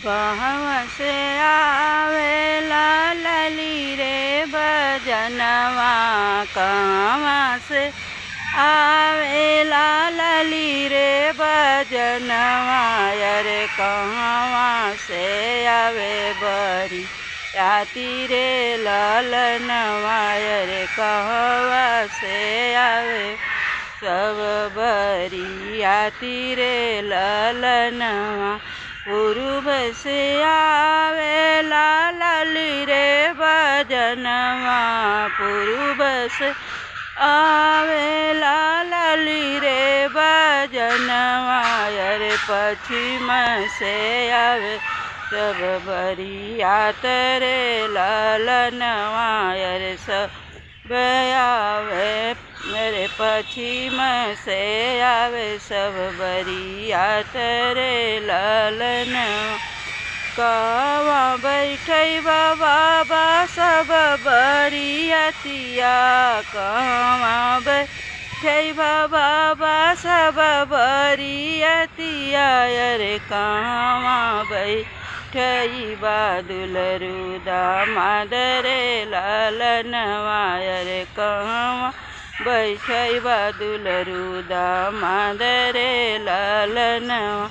कहवा से आवेला लली रे भजनवा, कहवा से आवेला लली रे भजनवा, अरे कहवा से आवे बरी राती रे ललनवा, अरे कहवा से आवे सब बरी राती रे ललनवा। पूर्व से आवेला लली रे भजनवा, पूर्व से आवेला लली रे भजनवा, अरे पश्चिम से आवे सब बरियात रे ललनवा, अरे सब आवे मेरे पश्चिम से आवे सब बरियात रे ललनवा। कहवा बैठै बाबा सब बरियतिया, कहवा बैठै बाबा सब बरियतिया, अरे कहवा बैठै दुलरू दामाद रे ललनवा, अरे कहवा बैठै दुलरू दामाद रे ललनवा।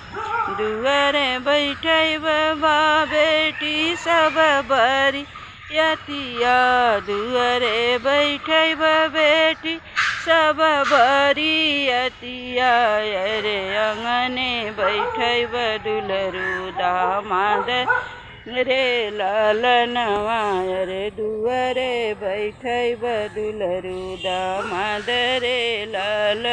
दुआरे बैठै बा बेटी सब बरियतिया, दुआरे बैठै बेटी सब बरियतिया, अरे अंगने बैठै दुलरू दामाद रे ललनवा, अरे दुआरे बैठै दुलरू दामाद रे ललन।